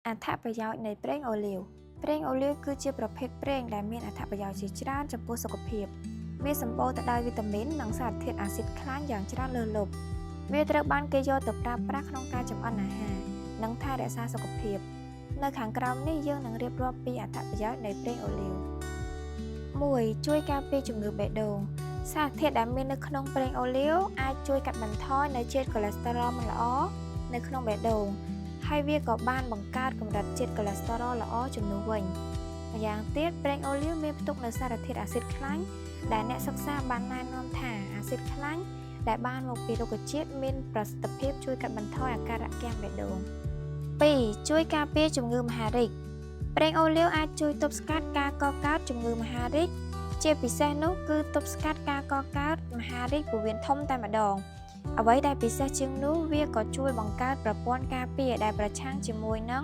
អត្ថប្រយោជន៍នៃប្រេងអូលីវប្រេងអូលីវគឺជាប្រភេទប្រេងដែលមានអត្ថប្រយោជន៍ជាច្រើនចំពោះសុខភាពវាសម្បូរទៅដោយវីតាមីននិងសារធាតុអាស៊ីតខ្លាញ់យ៉ាងច្រើនលើសលប់វាត្រូវបានគេយកទៅប្រើប្រាស់ក្នុងការចម្អិនអាហារនិងថែរក្សាសុខភាពនៅខាងក្រោមនេះយើងនឹងរៀបរាប់ពីអត្ថប្រយោជន៍នៃប្រេងអូលីវ 1. ជួយការពារជំងឺបេះដូងសារធាតុដែលមាននៅក្នុងប្រេងអូលីវអាចជួយកាត់បន្ថយនៅជាតិកូលេស្តេរ៉ុលមិនល្អនៅក្នុងបេះដូងហើយវាក៏បានបង្កើតកម្រិតជាតិកូលេស្តេរ៉ុលល្អជំនួសវិញម្យ៉ាងទៀតប្រេងអូលីវមានផ្ទុកនូវសារធាតុអាស៊ីតខ្លាញ់ដែលអ្នកសិក្សាបានណែនាំថាអាស៊ីតខ្លាញ់ដែលបានមកពីរុក្ខជាតិមានប្រសិទ្ធភាពជួយកាត់បន្ថយអាការៈគាំងបេះដូង 2. ជួយការពារជំងឺមហារីកប្រេងអូលីវអាចជួយទប់ស្កាត់ការកកើតជំងឺមហារីកជាពិសេសនោះគឺទប់ស្កាត់ការកកើតមហារីកពោះវៀនធំតែម្ដងអ្វីដែលពិសេសជាងនោះវាក៏ជួយបង្កើតប្រព័ន្ធការពារដែលប្រឆាំងជាមួយនឹង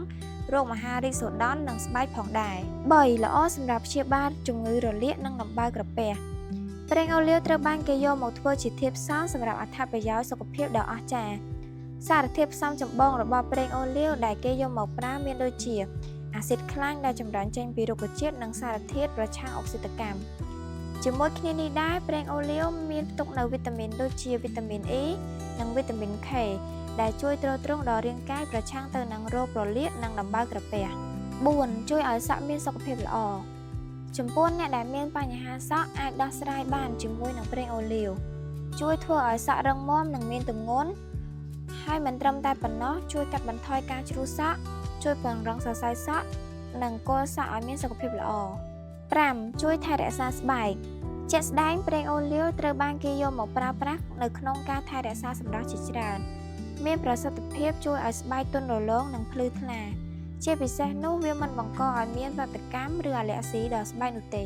រោគមហារីកសូដន់និងស្បែកផងដែរ 3. ល្អសម្រាប់ព្យាបាលជំងឺរលាកនិងដំបៅក្រពះប្រេងអូលីវត្រូវបានគេយកមកធ្វើជាធាតុផ្សំសម្រាប់អត្ថប្រយោជន៍សុខភាពដ៏អស្ចារ្យសារធាតុផ្សំចម្បងរបស់ប្រេងអូលីវដែលគេយកមកប្រើមានដូចជាអាស៊ីតខ្លាញ់ដែលចម្រាញ់ចេញពីរុក្ខជាតិនិងសារធាតុប្រឆាំងអុកស៊ីតកម្មជាមួយគ្នានេះដែរប្រេងអូលីវមានផ្ទុកនូវវីតាមីនដូចជាវីតាមីន E និងវីតាមីន K ដែលជួយទ្រទ្រង់ដល់រាងកាយប្រឆាំងទៅនឹងរោគរលាកនិងដំបៅក្រពះ 4. ជួយឲ្យសក់មានសុខភាពល្អចំពោះអ្នកដែលមានបញ្ហាសក់អាចដោះស្រាយបានជាមួយនឹងប្រេងអូលីវជួយធ្វើឲ្យសក់រឹងមាំនិងមានទម្ងន់ហើយមិនត្រឹមតែប៉ុណ្ណោះជួយកាត់បន្ថយការជ្រុះសក់ជួយពង្រឹងសរសៃសក់និងកលសក់ឲ្យមានសុខភាពល្អ 5. ជួយថែរក្សាស្បែកជាក់ស្ដែងប្រេងអូលីវត្រូវបានគេយកមកប្រើប្រាស់នៅក្នុងការថែរក្សាសម្រស់ជាច្រើនមានប្រសិទ្ធភាពជួយឲ្យស្បែកទន់រលោងនិងភ្លឺថ្លាជាពិសេសនោះវាមិនបង្កឲ្យមានបាតុកម្មឬអាឡែស៊ីដល់ស្បែកនោះទេ